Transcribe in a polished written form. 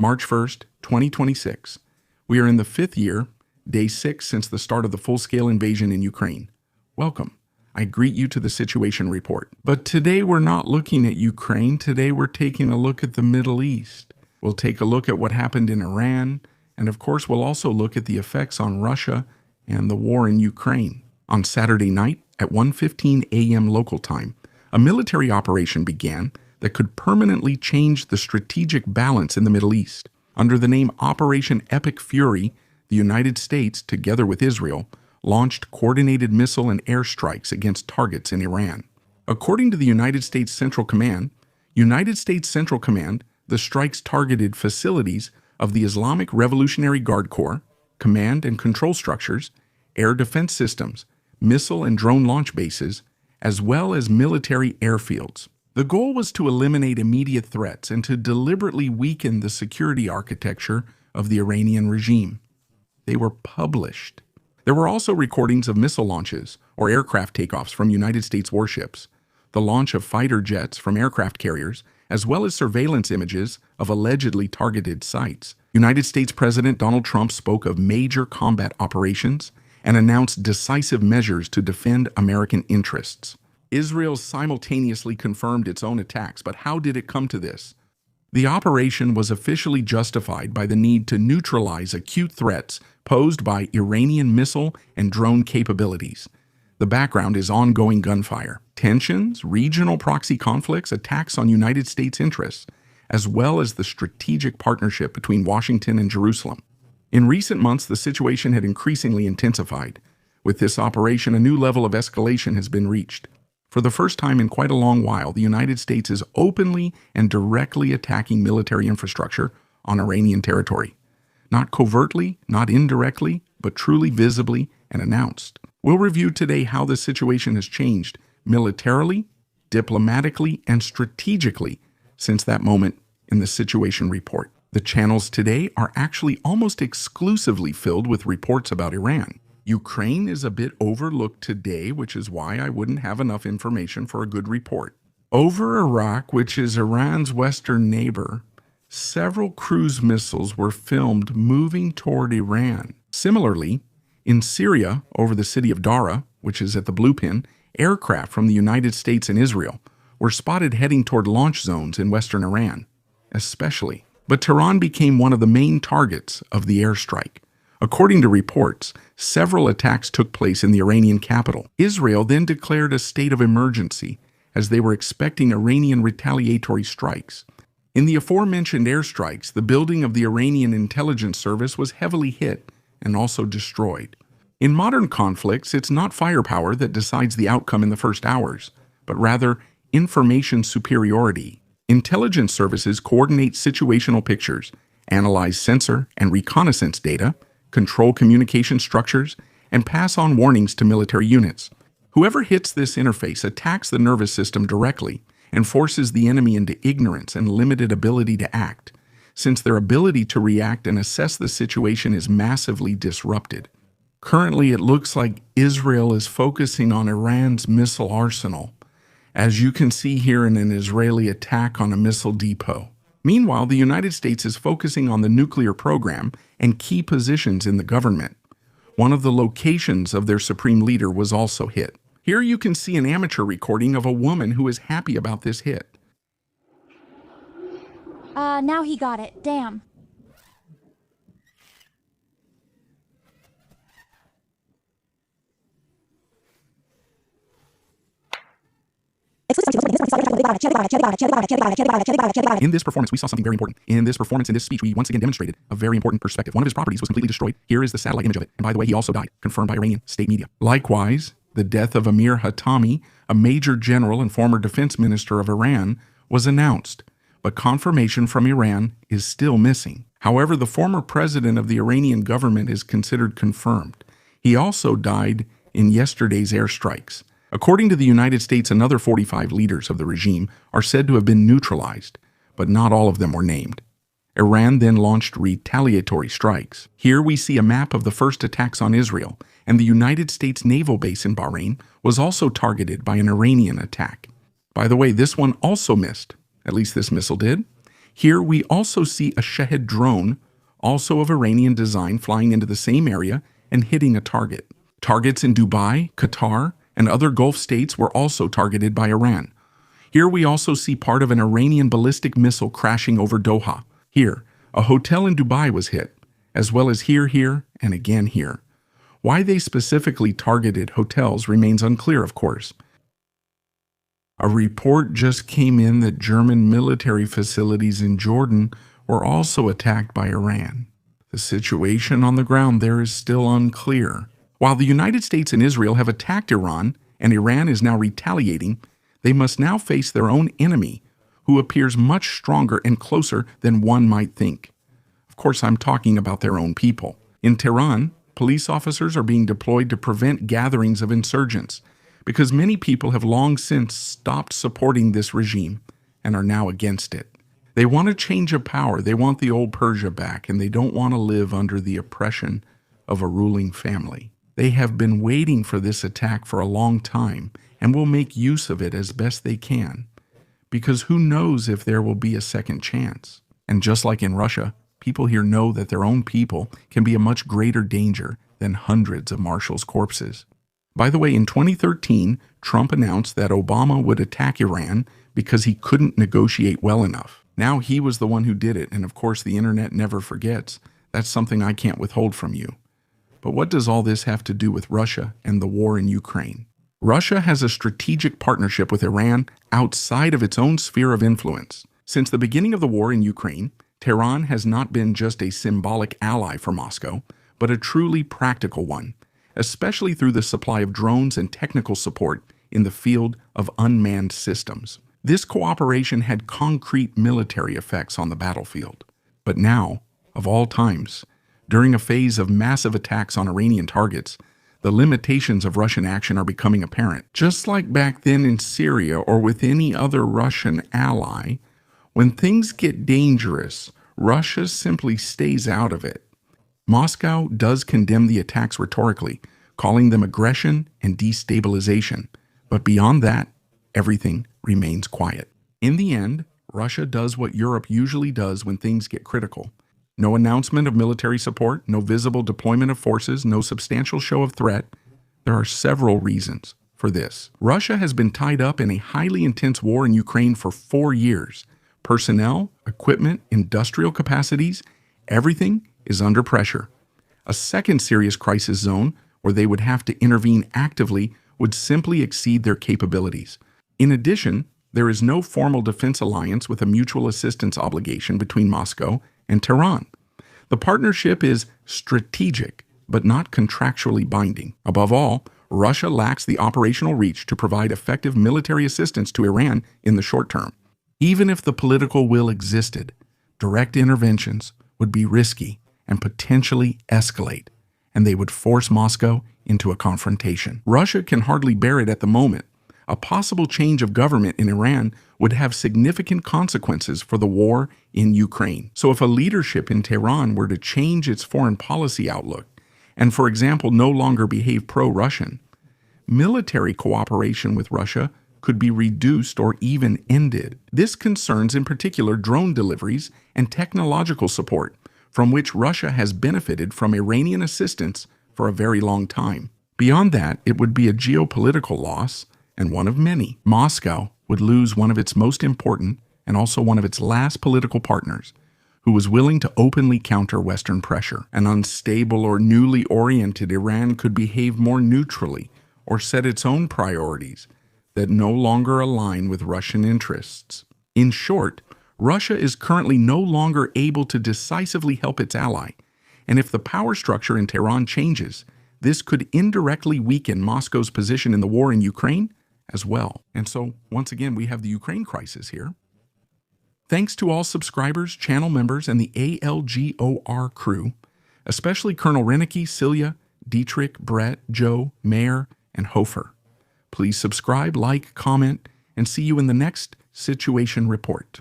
March 1st, 2026. We are in the 5th year, day 6 since the start of the full-scale invasion in Ukraine. Welcome. I greet you to the Situation Report. But today we're not looking at Ukraine. Today we're taking a look at the Middle East. We'll take a look at what happened in Iran, and of course we'll also look at the effects on Russia and the war in Ukraine. On Saturday night at 1:15 a.m. local time, a military operation began that could permanently change the strategic balance in the Middle East. Under the name Operation Epic Fury, the United States, together with Israel, launched coordinated missile and airstrikes against targets in Iran. According to the United States Central Command, the strikes targeted facilities of the Islamic Revolutionary Guard Corps, command and control structures, air defense systems, missile and drone launch bases, as well as military airfields. The goal was to eliminate immediate threats and to deliberately weaken the security architecture of the Iranian regime. They were published. There were also recordings of missile launches or aircraft takeoffs from United States warships, the launch of fighter jets from aircraft carriers, as well as surveillance images of allegedly targeted sites. United States President Donald Trump spoke of major combat operations and announced decisive measures to defend American interests. Israel simultaneously confirmed its own attacks, but how did it come to this? The operation was officially justified by the need to neutralize acute threats posed by Iranian missile and drone capabilities. The background is ongoing gunfire, tensions, regional proxy conflicts, attacks on United States interests, as well as the strategic partnership between Washington and Jerusalem. In recent months, the situation had increasingly intensified. With this operation, a new level of escalation has been reached. For the first time in quite a long while, the United States is openly and directly attacking military infrastructure on Iranian territory. Not covertly, not indirectly, but truly visibly and announced. We'll review today how the situation has changed militarily, diplomatically, and strategically since that moment in the Situation Report. The channels today are actually almost exclusively filled with reports about Iran. Ukraine is a bit overlooked today, which is why I wouldn't have enough information for a good report. Over Iraq, which is Iran's western neighbor, several cruise missiles were filmed moving toward Iran. Similarly, in Syria, over the city of Dara, which is at the blue pin, aircraft from the United States and Israel were spotted heading toward launch zones in western Iran, especially. But Tehran became one of the main targets of the airstrike. According to reports, several attacks took place in the Iranian capital. Israel then declared a state of emergency as they were expecting Iranian retaliatory strikes. In the aforementioned airstrikes, the building of the Iranian intelligence service was heavily hit and also destroyed. In modern conflicts, it's not firepower that decides the outcome in the first hours, but rather information superiority. Intelligence services coordinate situational pictures, analyze sensor and reconnaissance data, control communication structures, and pass on warnings to military units. Whoever hits this interface attacks the nervous system directly and forces the enemy into ignorance and limited ability to act, since their ability to react and assess the situation is massively disrupted. Currently, it looks like Israel is focusing on Iran's missile arsenal, as you can see here in an Israeli attack on a missile depot. Meanwhile, the United States is focusing on the nuclear program and key positions in the government. One of the locations of their supreme leader was also hit. Here you can see an amateur recording of a woman who is happy about this hit. Now he got it. Damn. In this performance, we saw something very important. In this speech, we once again demonstrated a very important perspective. One of his properties was completely destroyed. Here is the satellite image of it. And by the way, he also died, confirmed by Iranian state media. Likewise, the death of Amir Hatami, a major general and former defense minister of Iran, was announced, but confirmation from Iran is still missing. However, the former president of the Iranian government is considered confirmed. He also died in yesterday's airstrikes. According to the United States, another 45 leaders of the regime are said to have been neutralized, but not all of them were named. Iran then launched retaliatory strikes. Here we see a map of the first attacks on Israel, and the United States naval base in Bahrain was also targeted by an Iranian attack. By the way, this one also missed, at least this missile did. Here we also see a Shahed drone, also of Iranian design, flying into the same area and hitting a target. Targets in Dubai, Qatar, and other Gulf states were also targeted by Iran. Here we also see part of an Iranian ballistic missile crashing over Doha. Here, a hotel in Dubai was hit, as well as here, and again here. Why they specifically targeted hotels remains unclear, of course. A report just came in that German military facilities in Jordan were also attacked by Iran. The situation on the ground there is still unclear. While the United States and Israel have attacked Iran, and Iran is now retaliating, they must now face their own enemy, who appears much stronger and closer than one might think. Of course, I'm talking about their own people. In Tehran, police officers are being deployed to prevent gatherings of insurgents, because many people have long since stopped supporting this regime and are now against it. They want a change of power, they want the old Persia back, and they don't want to live under the oppression of a ruling family. They have been waiting for this attack for a long time and will make use of it as best they can, because who knows if there will be a second chance. And just like in Russia, people here know that their own people can be a much greater danger than hundreds of marshals' corpses. By the way, in 2013, Trump announced that Obama would attack Iran because he couldn't negotiate well enough. Now he was the one who did it, and of course the internet never forgets. That's something I can't withhold from you. But what does all this have to do with Russia and the war in Ukraine? Russia has a strategic partnership with Iran outside of its own sphere of influence. Since the beginning of the war in Ukraine, Tehran has not been just a symbolic ally for Moscow, but a truly practical one, especially through the supply of drones and technical support in the field of unmanned systems. This cooperation had concrete military effects on the battlefield. But now, of all times, during a phase of massive attacks on Iranian targets, the limitations of Russian action are becoming apparent. Just like back then in Syria or with any other Russian ally, when things get dangerous, Russia simply stays out of it. Moscow does condemn the attacks rhetorically, calling them aggression and destabilization. But beyond that, everything remains quiet. In the end, Russia does what Europe usually does when things get critical. No announcement of military support, no visible deployment of forces, no substantial show of threat. There are several reasons for this. Russia has been tied up in a highly intense war in Ukraine for 4 years. Personnel, equipment, industrial capacities, everything is under pressure. A second serious crisis zone where they would have to intervene actively would simply exceed their capabilities. In addition, there is no formal defense alliance with a mutual assistance obligation between Moscow and Tehran. The partnership is strategic, but not contractually binding. Above all, Russia lacks the operational reach to provide effective military assistance to Iran in the short term. Even if the political will existed, direct interventions would be risky and potentially escalate, and they would force Moscow into a confrontation. Russia can hardly bear it at the moment. A possible change of government in Iran would have significant consequences for the war in Ukraine. So if a leadership in Tehran were to change its foreign policy outlook and, for example, no longer behave pro-Russian, military cooperation with Russia could be reduced or even ended. This concerns in particular drone deliveries and technological support, from which Russia has benefited from Iranian assistance for a very long time. Beyond that, it would be a geopolitical loss, and one of many. Moscow would lose one of its most important and also one of its last political partners, who was willing to openly counter Western pressure. An unstable or newly oriented Iran could behave more neutrally or set its own priorities that no longer align with Russian interests. In short, Russia is currently no longer able to decisively help its ally, and if the power structure in Tehran changes, this could indirectly weaken Moscow's position in the war in Ukraine as well. And so, once again, we have the Ukraine crisis here. Thanks to all subscribers, channel members, and the ALGOR crew, especially Colonel Renicky, Celia, Dietrich, Brett, Joe, Mayer, and Hofer. Please subscribe, like, comment, and see you in the next Situation Report.